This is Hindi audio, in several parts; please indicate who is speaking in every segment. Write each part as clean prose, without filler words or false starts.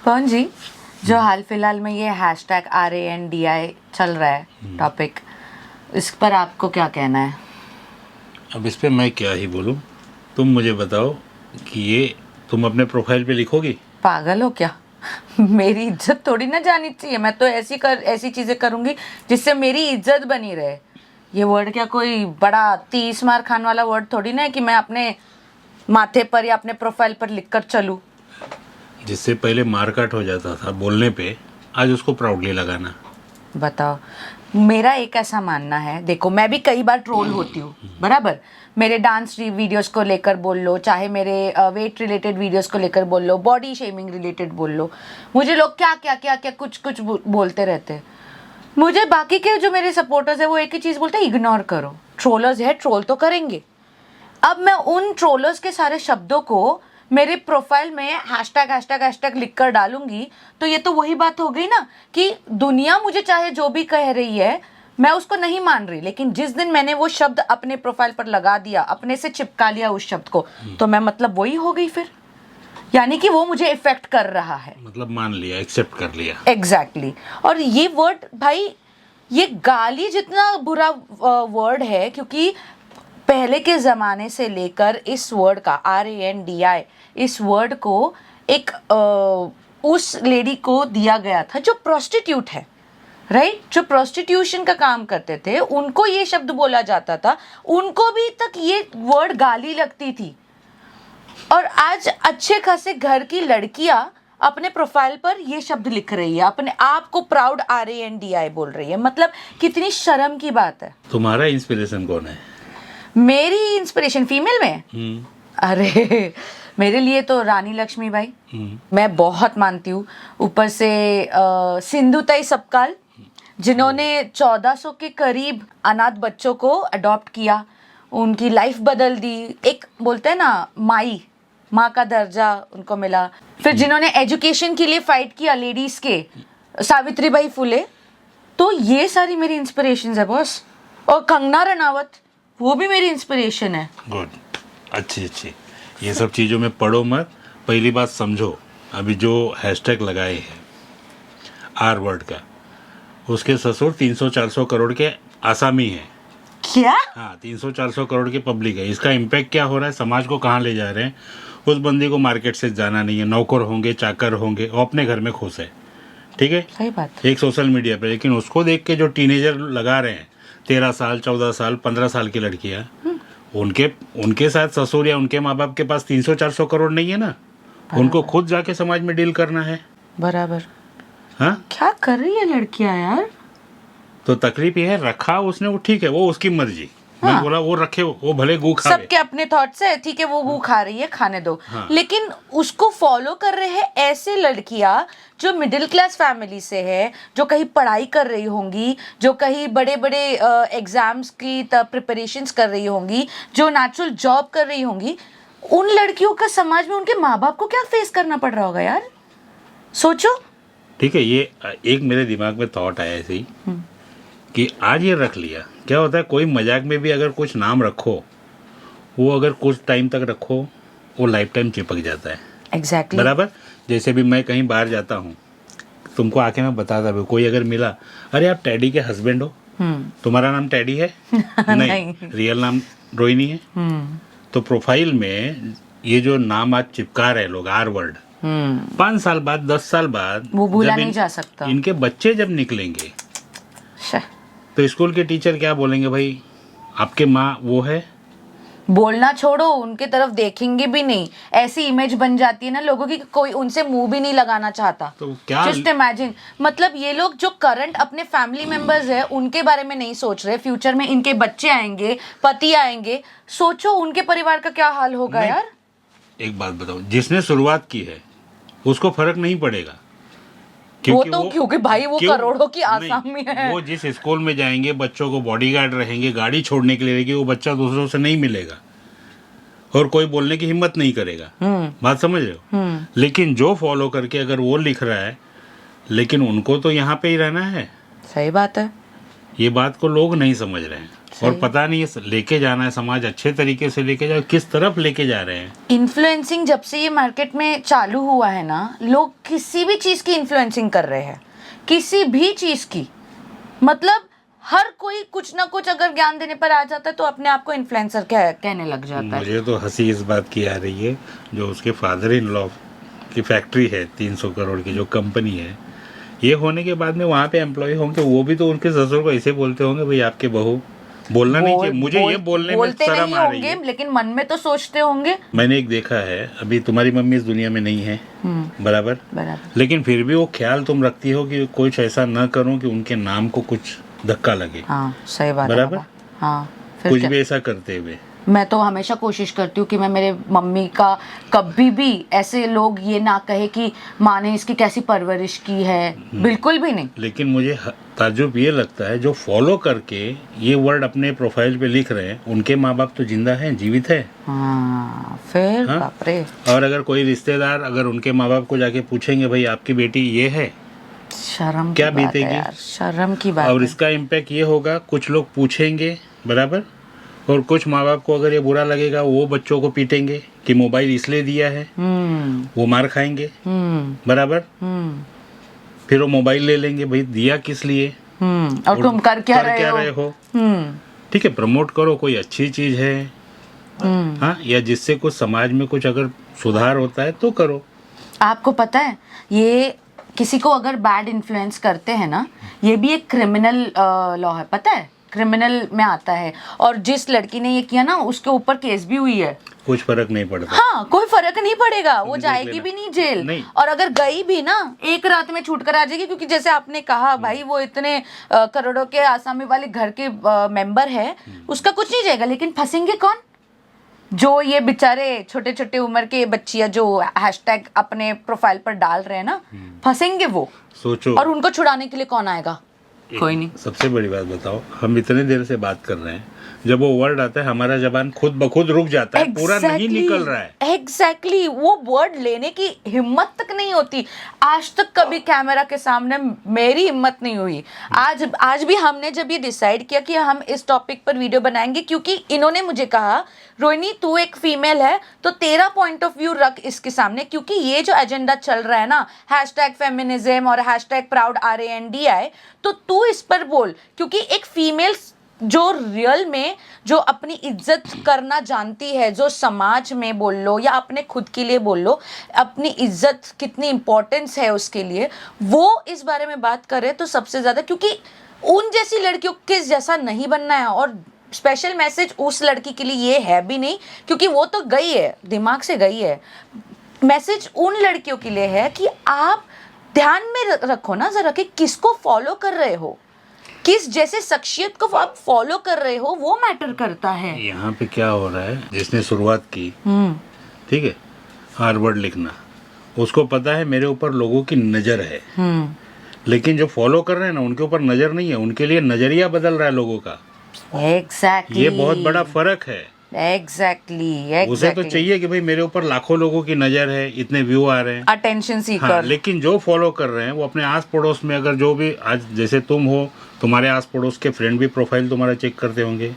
Speaker 1: पवन जी, जो हाल फिलहाल में ये हैशटैग RANDI चल रहा है टॉपिक, इस पर आपको क्या कहना है?
Speaker 2: अब इस पे मैं क्या ही बोलूं। तुम मुझे बताओ कि ये तुम अपने प्रोफाइल पे लिखोगी?
Speaker 1: पागल हो क्या? मेरी इज्जत थोड़ी ना जानी चाहिए। मैं तो ऐसी चीजें करूंगी जिससे मेरी इज्जत बनी रहे। ये वर्ड क्या कोई बड़ा 30 मार खान वाला वर्ड थोड़ी ना है कि मैं अपने माथे पर या अपने प्रोफाइल पर लिखकर चलूं।
Speaker 2: जिससे पहले मारकाट हो जाता था बोलने पे, आज उसको प्राउडली लगाना।
Speaker 1: बताओ, मेरा एक ऐसा मानना है, देखो मैं भी कई बार ट्रोल होती हूँ, बराबर। मेरे डांस वीडियोस को लेकर बोल लो, चाहे मेरे वेट रिलेटेड वीडियोस को लेकर बोल लो, बॉडी शेमिंग रिलेटेड बोल लो, मुझे लोग क्या क्या क्या क्या कुछ कुछ बोलते रहते हैं। मुझे बाकी के जो मेरे सपोर्टर्स है वो एक ही चीज़ बोलते हैं, इग्नोर करो। ट्रोलर्स है, ट्रोल तो करेंगे। अब मैं उन ट्रोलर्स के सारे शब्दों को मेरे प्रोफाइल में हैशटैग हैशटैग हैशटैग लिख कर डालूंगी, तो ये तो वही बात हो गई ना कि दुनिया मुझे चाहे जो भी कह रही है, मैं उसको नहीं मान रही, लेकिन जिस दिन मैंने वो शब्द अपने प्रोफाइल पर लगा दिया, अपने से चिपका लिया उस शब्द को, तो मैं मतलब वही हो गई फिर। यानी कि वो मुझे इफेक्ट कर रहा है।
Speaker 2: मतलब मान लिया, एक्सेप्ट कर लिया।
Speaker 1: एग्जैक्टली और ये वर्ड भाई, ये गाली जितना बुरा वर्ड है, क्योंकि पहले के ज़माने से लेकर इस वर्ड का RANDI, इस वर्ड को एक उस लेडी को दिया गया था जो प्रोस्टिट्यूट है, राइट, जो प्रोस्टिट्यूशन का काम करते थे, उनको ये शब्द बोला जाता था, उनको भी तक ये वर्ड गाली लगती थी। और आज अच्छे खासे घर की लड़कियां अपने प्रोफाइल पर ये शब्द लिख रही है, अपने आप को प्राउड RANDI बोल रही है। मतलब कितनी शर्म की बात है।
Speaker 2: तुम्हारा इंस्पिरेशन कौन है?
Speaker 1: मेरी इंस्पिरेशन फीमेल में, अरे मेरे लिए तो रानी लक्ष्मीबाई मैं बहुत मानती हूँ। ऊपर से सिंधुताई सपकाल, जिन्होंने 1400 के करीब अनाथ बच्चों को अडॉप्ट किया, उनकी लाइफ बदल दी। एक बोलते हैं ना, माँ का दर्जा उनको मिला। फिर जिन्होंने एजुकेशन के लिए फाइट किया लेडीज के, सावित्रीबाई फुले। तो ये सारी मेरी इंस्पिरेशंस है बॉस। और कंगना रनावत, वो भी मेरी इंस्पिरेशन है।
Speaker 2: गुड, अच्छी। ये सब चीज़ों में पढ़ो मत। पहली बात समझो, अभी जो हैशटैग लगाए हैं R वर्ड का, उसके ससुर 300-400 करोड़ के आसामी हैं।
Speaker 1: क्या?
Speaker 2: हाँ, 300-400 करोड़ की पब्लिक है। इसका इम्पैक्ट क्या हो रहा है, समाज को कहाँ ले जा रहे हैं? उस बंदी को मार्केट से जाना नहीं है, नौकर होंगे, चाकर होंगे, वो अपने घर में खुश है। ठीक है,
Speaker 1: सही बात।
Speaker 2: एक सोशल मीडिया पे। लेकिन उसको देख के जो टीनेजर लगा रहे हैं, 13 साल, 14 साल, 15 साल की लड़कियां, उनके साथ ससुर या उनके माँ बाप के पास 300-400 करोड़ नहीं है ना। उनको खुद जाके समाज में डील करना है।
Speaker 1: बराबर।
Speaker 2: हाँ,
Speaker 1: क्या कर रही है लड़कियां यार?
Speaker 2: तो तकलीफ ये है, रखा उसने, वो ठीक है, वो उसकी मर्जी। मैं बोला वो रखे, वो भले गू खावे।
Speaker 1: सबके अपने थॉट्स है, ठीक है, वो गू खा रही है, खाने दो।
Speaker 2: हाँ।
Speaker 1: लेकिन उसको फॉलो कर रहे हैं ऐसे लड़कियां जो मिडिल क्लास फैमिली से है, जो कहीं पढ़ाई कर रही होंगी, जो कहीं बड़े बड़े एग्जाम्स की प्रिपरेशंस कर रही होंगी, जो नेचुरल जॉब कर रही होंगी। उन लड़कियों का समाज में उनके माँ बाप को क्या फेस करना पड़ रहा होगा यार, सोचो।
Speaker 2: ठीक है, ये एक मेरे दिमाग में थॉट आया ऐसे ही कि आज ये रख लिया। क्या होता है, कोई मजाक में भी अगर कुछ नाम रखो, वो अगर कुछ टाइम तक रखो, वो लाइफ टाइम चिपक जाता है।
Speaker 1: एग्जैक्टली।
Speaker 2: बराबर। जैसे भी मैं कहीं बाहर जाता हूँ, तुमको आके मैं बताता भी, कोई अगर मिला, अरे आप टैडी के हस्बैंड हो, तुम्हारा नाम टैडी है? नहीं, रियल नाम रोहिणी है। तो प्रोफाइल में ये जो नाम आज चिपका रहे लोग, R वर्ड, 5 साल बाद, 10 साल बाद
Speaker 1: वो भूला नहीं जा सकता।
Speaker 2: इनके बच्चे जब निकलेंगे, तो स्कूल के टीचर क्या बोलेंगे, भाई आपके माँ वो है?
Speaker 1: बोलना छोड़ो, उनके तरफ देखेंगे भी नहीं। ऐसी इमेज बन जाती है ना लोगों की, कोई उनसे मुंह भी नहीं लगाना चाहता।
Speaker 2: तो क्या
Speaker 1: जस्ट इमेजिन, मतलब ये लोग जो करंट अपने फैमिली मेंबर्स है उनके बारे में नहीं सोच रहे। फ्यूचर में इनके बच्चे आएंगे, पति आएंगे, सोचो उनके परिवार का क्या हाल होगा यार।
Speaker 2: एक बात बताओ, जिसने शुरुआत की है उसको फर्क नहीं पड़ेगा,
Speaker 1: क्योंकि भाई वो करोड़ों की आसामी है।
Speaker 2: वो जिस स्कूल में जाएंगे, बच्चों को बॉडीगार्ड रहेंगे, गाड़ी छोड़ने के लिए रहेगी, वो बच्चा दूसरों से नहीं मिलेगा और कोई बोलने की हिम्मत नहीं करेगा। बात समझ रहे हो? लेकिन जो फॉलो करके अगर वो लिख रहा है, लेकिन उनको तो यहाँ पे ही रहना है।
Speaker 1: सही बात है।
Speaker 2: ये बात को लोग नहीं समझ रहे हैं। और पता नहीं ये लेके जाना है समाज अच्छे तरीके से लेके जाओ, किस तरफ लेके जा रहे हैं।
Speaker 1: इन्फ्लुएंसिंग जब से ये मार्केट में चालू हुआ है ना, लोग किसी भी चीज की इन्फ्लुएंसिंग कर रहे हैं, किसी भी चीज की। मतलब हर कोई कुछ ना कुछ अगर ज्ञान देने पर आ जाता है तो अपने आप को इन्फ्लुएंसर कहने लग जाता है।
Speaker 2: मुझे तो हंसी इस बात की आ रही है, जो उसके फादर इन लॉ की फैक्ट्री है 300 करोड़ की जो कंपनी है, ये होने के बाद में वहाँ पे एम्प्लॉय होंगे, वो भी तो उनके ससुर को ऐसे बोलते होंगे, भाई आपके बहू बोलना नहीं चाहिए, मुझे ये बोलने में शर्म आ रही है,
Speaker 1: लेकिन मन में तो सोचते होंगे।
Speaker 2: मैंने एक देखा है, अभी तुम्हारी मम्मी इस दुनिया में नहीं है, बराबर, लेकिन फिर भी वो ख्याल तुम रखती हो कि कुछ ऐसा न करो कि उनके नाम को कुछ धक्का लगे।
Speaker 1: हाँ सही बात है
Speaker 2: बराबर।
Speaker 1: हाँ, फिर
Speaker 2: कुछ
Speaker 1: क्या?
Speaker 2: भी ऐसा करते हुए
Speaker 1: मैं तो हमेशा कोशिश करती हूँ कि मैं मेरे मम्मी का कभी भी ऐसे लोग ये ना कहे कि माँ ने इसकी कैसी परवरिश की है, बिल्कुल भी नहीं।
Speaker 2: लेकिन मुझे ताज्जुब ये लगता है, जो फॉलो करके ये वर्ड अपने प्रोफाइल पे लिख रहे हैं, उनके माँ बाप तो जिंदा हैं, जीवित है।
Speaker 1: हाँ, फिर
Speaker 2: हाँ?
Speaker 1: बाप रे।
Speaker 2: और अगर कोई रिश्तेदार अगर उनके माँ बाप को जाके पूछेंगे, भाई आपकी बेटी ये है,
Speaker 1: शर्म
Speaker 2: क्या
Speaker 1: की बात है
Speaker 2: बीतेगी?
Speaker 1: यार, शर्म की बात
Speaker 2: और
Speaker 1: है।
Speaker 2: इसका इम्पैक्ट ये होगा, कुछ लोग पूछेंगे, बराबर, और कुछ माँ बाप को अगर ये बुरा लगेगा, वो बच्चों को पीटेंगे कि मोबाइल इसलिए दिया है, वो मार खाएंगे, बराबर, फिर वो मोबाइल ले लेंगे, भाई दिया किस लिए,
Speaker 1: और तुम कर क्या रहे हो?
Speaker 2: ठीक है, प्रमोट करो, कोई अच्छी चीज है, हाँ, या जिससे कुछ समाज में कुछ अगर सुधार होता है तो करो।
Speaker 1: आपको पता है, ये किसी को अगर बैड इन्फ्लुएंस करते हैं ना, ये भी एक क्रिमिनल लॉ है, पता है, क्रिमिनल में आता है। और जिस लड़की ने ये किया ना, उसके ऊपर केस भी हुई है।
Speaker 2: कुछ फर्क नहीं पड़ता।
Speaker 1: हाँ, कोई फर्क नहीं पड़ेगा, वो जाएगी भी नहीं जेल,
Speaker 2: नहीं।
Speaker 1: और अगर गई भी ना, एक रात में छूट कर आ जाएगी, क्योंकि जैसे आपने कहा भाई वो इतने करोड़ों के आसामी वाले घर के मेंबर है, उसका कुछ नहीं जाएगा। लेकिन फंसेंगे कौन? जो ये बेचारे छोटे छोटे उम्र के बच्चियां जो हैशटैग अपने प्रोफाइल पर डाल रहे हैं ना, फंसेंगे वो।
Speaker 2: सोचो,
Speaker 1: और उनको छुड़ाने के लिए कौन आएगा? कोई नहीं।
Speaker 2: सबसे बड़ी बात बताओ, हम इतने देर से बात कर रहे हैं, जब वो वर्ड आता है हमारा जबान खुद ब खुद रुक जाता है, पूरा नहीं निकल रहा है।
Speaker 1: एग्जैक्टली, वो वर्ड लेने की हिम्मत तक नहीं होती। आज तक कभी कैमरा के सामने मेरी हिम्मत नहीं हुई। आज भी हमने जब ये डिसाइड किया कि हम इस टॉपिक पर वीडियो बनाएंगे, क्योंकि इन्होंने मुझे कहा रोहिणी तू एक फीमेल है तो तेरा पॉइंट ऑफ व्यू रख इसके सामने, क्योंकि ये जो एजेंडा चल रहा है ना, हैशटैग फेमिनिज्म और हैशटैग प्राउड RANDI, तो तू इस पर बोल, क्योंकि एक फीमेल जो रियल में जो अपनी इज्जत करना जानती है, जो समाज में बोल लो या अपने खुद के लिए बोल लो, अपनी इज्जत कितनी इंपॉर्टेंस है उसके लिए, वो इस बारे में बात करे तो सबसे ज़्यादा, क्योंकि उन जैसी लड़कियों के जैसा नहीं बनना है। और स्पेशल मैसेज उस लड़की के लिए ये है भी नहीं, क्योंकि वो तो गई है, दिमाग से गई है। मैसेज उन लड़कियों के लिए है कि आप ध्यान में रखो ना जरा कि किसको फॉलो कर रहे हो, किस जैसे शख्सियत को आप फॉलो कर रहे हो, वो मैटर करता है।
Speaker 2: यहाँ पे क्या हो रहा है, जिसने शुरुआत की, ठीक है, हार्वर्ड लिखना, उसको पता है मेरे ऊपर लोगों की नजर है, लेकिन जो फॉलो कर रहे हैं ना, उनके ऊपर नजर नहीं है, उनके लिए नजरिया बदल रहा है लोगों का।
Speaker 1: एग्जैक्टली,
Speaker 2: ये बहुत बड़ा फर्क है।
Speaker 1: एग्जैक्टली,
Speaker 2: उसे तो चाहिए कि भाई मेरे ऊपर लाखों लोगों की नजर है, इतने व्यू आ रहे हैं,
Speaker 1: अटेंशन सीकर।
Speaker 2: हाँ, लेकिन जो फॉलो कर रहे हैं वो अपने आस पड़ोस में, अगर जो भी आज जैसे तुम हो, तुम्हारे आस पड़ोस के फ्रेंड भी प्रोफाइल तुम्हारा चेक करते होंगे,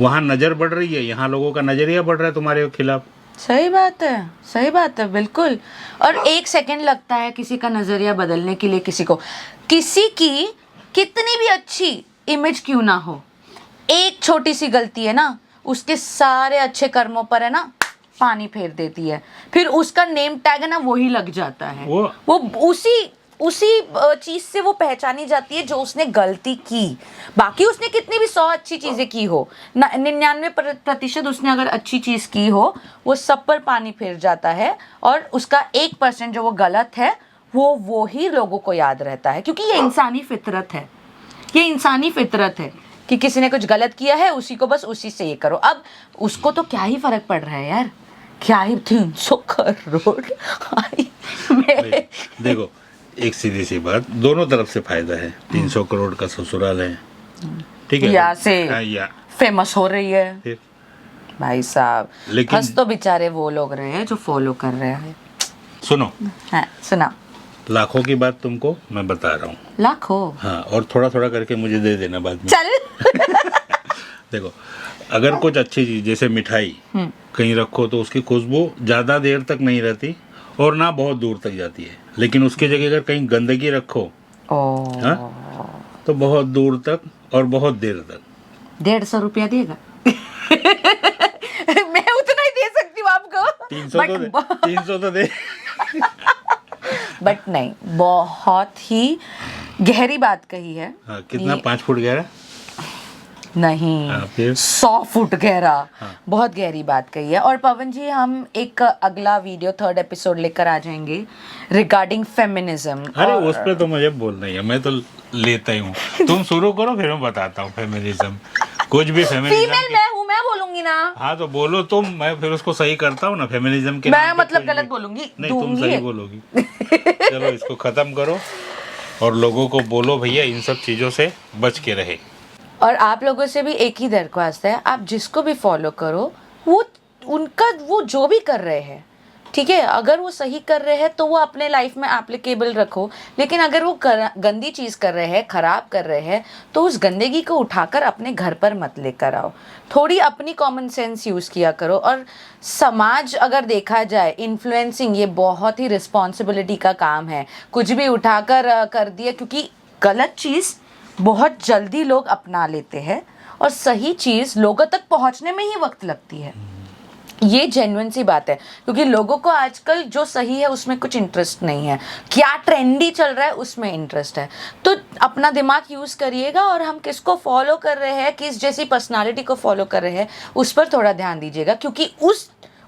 Speaker 2: वहाँ नजर बढ़ रही है, यहाँ लोगों का नजरिया बढ़ रहा है तुम्हारे खिलाफ।
Speaker 1: सही बात है, सही बात है, बिल्कुल। और एक सेकंड लगता है किसी का नजरिया बदलने के लिए, किसी की कितनी भी अच्छी इमेज क्यों ना हो, एक छोटी सी गलती है ना, उसके सारे अच्छे कर्मों पर है ना पानी फेर देती है। फिर उसका नेम टैग है ना, वही लग जाता है, वो उसी चीज से वो पहचानी जाती है जो उसने गलती की। बाकी उसने कितनी भी 100 अच्छी चीजें की हो, 99% उसने अगर अच्छी चीज की हो, वो सब पर पानी फेर जाता है, और उसका 1% जो वो गलत है, वो ही लोगों को याद रहता है। क्योंकि ये इंसानी फितरत है, ये इंसानी फितरत है कि किसी ने कुछ गलत किया है, उसी को बस उसी से ये करो। अब उसको तो क्या ही फर्क पड़ रहा है यार, क्या ही 300 करोड़।
Speaker 2: देखो, एक सीधी सी बात, दोनों तरफ से फायदा है। 300 करोड़ का ससुराल है, ठीक है,
Speaker 1: या से
Speaker 2: या
Speaker 1: फेमस हो रही है
Speaker 2: फिर
Speaker 1: भाई साहब।
Speaker 2: लेकिन
Speaker 1: हंस तो बेचारे वो लोग रहे हैं जो फॉलो कर रहे हैं।
Speaker 2: सुनो,
Speaker 1: हाँ, सुना।
Speaker 2: लाखों की बात तुमको मैं बता रहा हूँ,
Speaker 1: लाखों,
Speaker 2: हाँ, और थोड़ा थोड़ा करके मुझे दे देना बाद में।
Speaker 1: चल।
Speaker 2: देखो, अगर कुछ अच्छी चीज जैसे मिठाई कहीं रखो तो उसकी खुशबू ज्यादा देर तक नहीं रहती और ना बहुत दूर तक जाती है, लेकिन उसकी जगह अगर कहीं गंदगी रखो तो बहुत दूर तक और बहुत देर तक।
Speaker 1: 150 रुपया देगा? मैं उतना ही दे सकती हूँ आपको।
Speaker 2: 300 तो दे।
Speaker 1: बट नहीं, बहुत ही गहरी बात कही है।
Speaker 2: हाँ, कितना 5 फुट गहरा?
Speaker 1: नहीं,
Speaker 2: हाँ, फिर
Speaker 1: 100 फुट गहरा।
Speaker 2: हाँ।
Speaker 1: बहुत गहरी बात कही है। और पवन जी, हम एक अगला वीडियो 3rd एपिसोड लेकर आ जाएंगे रिगार्डिंग फेमिनिज्म।
Speaker 2: अरे उस पे तो मुझे बोलना ही है, मैं तो लेता ही हूँ। तुम शुरू करो फिर मैं बताता हूँ फेमिनिज्म। कुछ भी फेमिनिज्म
Speaker 1: फीमेल मैं हूँ, मैं बोलूंगी ना।
Speaker 2: हाँ तो बोलो तुम, मैं फिर उसको सही करता हूँ ना फेमिनिज्म के
Speaker 1: मैं
Speaker 2: नाम पे
Speaker 1: मतलब
Speaker 2: कोई
Speaker 1: गलत
Speaker 2: भी-
Speaker 1: बोलूंगी,
Speaker 2: नहीं, तुम
Speaker 1: दूंगी
Speaker 2: सही
Speaker 1: एक।
Speaker 2: बोलोगी। चलो इसको खत्म करो और लोगों को बोलो भैया इन सब चीजों से बच के रहे।
Speaker 1: और आप लोगों से भी एक ही दरख्वास्त है, आप जिसको भी फॉलो करो वो उनका वो जो भी कर रहे हैं, ठीक है, अगर वो सही कर रहे हैं तो वो अपने लाइफ में एप्लीकेबल रखो। लेकिन अगर वो गंदी चीज़ कर रहे हैं, ख़राब कर रहे हैं, तो उस गंदगी को उठाकर अपने घर पर मत लेकर आओ। थोड़ी अपनी कॉमन सेंस यूज़ किया करो। और समाज अगर देखा जाए, इन्फ्लुएंसिंग ये बहुत ही रिस्पॉन्सिबिलिटी का काम है। कुछ भी उठाकर कर दिया, क्योंकि गलत चीज़ बहुत जल्दी लोग अपना लेते हैं और सही चीज़ लोगों तक पहुंचने में ही वक्त लगती है। ये जेन्युइन सी बात है, क्योंकि लोगों को आजकल जो सही है उसमें कुछ इंटरेस्ट नहीं है, क्या ट्रेंडी चल रहा है उसमें इंटरेस्ट है। तो अपना दिमाग यूज़ करिएगा और हम किसको फॉलो कर रहे हैं, किस जैसी पर्सनालिटी को फॉलो कर रहे हैं, उस पर थोड़ा ध्यान दीजिएगा। क्योंकि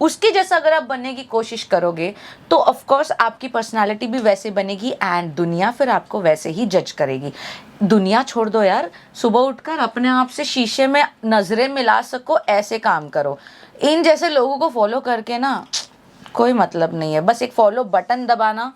Speaker 1: उसके जैसा अगर आप बनने की कोशिश करोगे तो ऑफ कोर्स आपकी पर्सनालिटी भी वैसे बनेगी एंड दुनिया फिर आपको वैसे ही जज करेगी। दुनिया छोड़ दो यार, सुबह उठकर अपने आप से शीशे में नजरें मिला सको ऐसे काम करो। इन जैसे लोगों को फॉलो करके ना कोई मतलब नहीं है। बस एक फॉलो बटन दबाना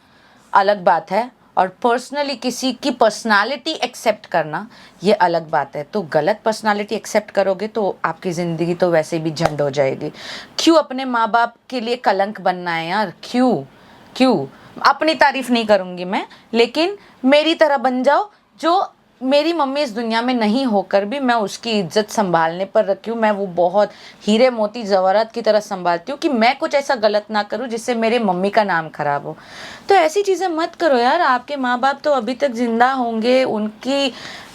Speaker 1: अलग बात है, और पर्सनली किसी की पर्सनालिटी एक्सेप्ट करना ये अलग बात है। तो गलत पर्सनालिटी एक्सेप्ट करोगे तो आपकी ज़िंदगी तो वैसे भी झंड हो जाएगी। क्यों अपने माँ बाप के लिए कलंक बनना है यार? क्यों? अपनी तारीफ नहीं करूँगी मैं, लेकिन मेरी तरह बन जाओ। जो मेरी मम्मी इस दुनिया में नहीं होकर भी मैं उसकी इज्जत संभालने पर रखी हूँ। मैं वो बहुत हीरे मोती जवाहरात की तरह संभालती हूँ कि मैं कुछ ऐसा गलत ना करूँ जिससे मेरे मम्मी का नाम खराब हो। तो ऐसी चीज़ें मत करो यार। आपके माँ बाप तो अभी तक जिंदा होंगे, उनकी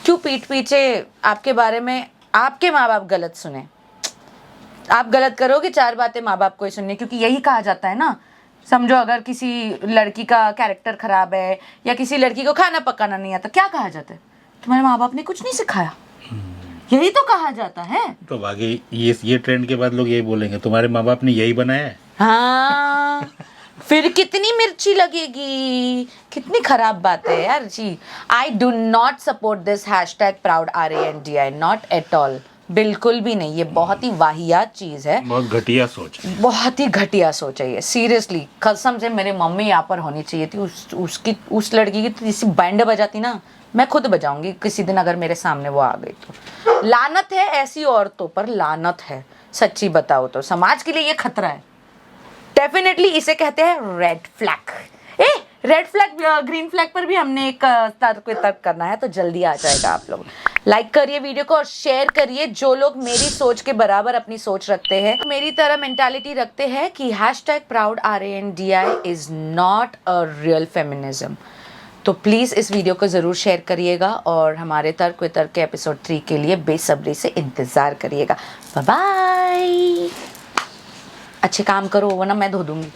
Speaker 1: क्यों पीठ पीछे आपके बारे में आपके माँ बाप गलत सुने? आप गलत करोगे 4 बातें माँ बाप को ही सुननी, क्योंकि यही कहा जाता है ना। समझो अगर किसी लड़की का कैरेक्टर खराब है या किसी लड़की को खाना पकाना नहीं आता, क्या कहा जाता है? तुम्हारे माँ बाप ने कुछ नहीं सिखाया, यही तो कहा जाता है।
Speaker 2: तो बाकी ये ट्रेंड के बाद लोग यही बोलेंगे तुम्हारे माँ बाप ने यही बनाया है।
Speaker 1: हाँ, फिर कितनी मिर्ची लगेगी, कितनी खराब बात है यार जी। I do not support this #ProudRANDI, not at all, बिल्कुल भी नहीं। ये बहुत ही वाहियात चीज़ है,
Speaker 2: बहुत घटिया सोच है।
Speaker 1: बहुत ही घटिया सोच है ये, सीरियसली। कसम से मेरी मम्मी यहाँ पर होनी चाहिए थी। उस लड़की की तो जैसी बैंड बजाती ना, मैं खुद बजाऊंगी किसी दिन अगर मेरे सामने वो आ गई तो। लानत है ऐसी औरतों पर, लानत है सच्ची बताओ तो। समाज के लिए ये खतरा है डेफिनेटली। इसे कहते हैं red flag. Red flag green flag पर भी हमने एक तर्क करना है, तो जल्दी आ जाएगा। आप लोग लाइक करिए वीडियो को और शेयर करिए। जो लोग मेरी सोच के बराबर अपनी सोच रखते हैं, मेरी तरह मेंटालिटी रखते हैं कि #ProudRANDI is not a real feminism, तो प्लीज़ इस वीडियो को ज़रूर शेयर करिएगा और हमारे तर्क वितर्क के एपिसोड 3 के लिए बेसब्री से इंतज़ार करिएगा। Bye bye. अच्छे काम करो वरना मैं धो दूँगी।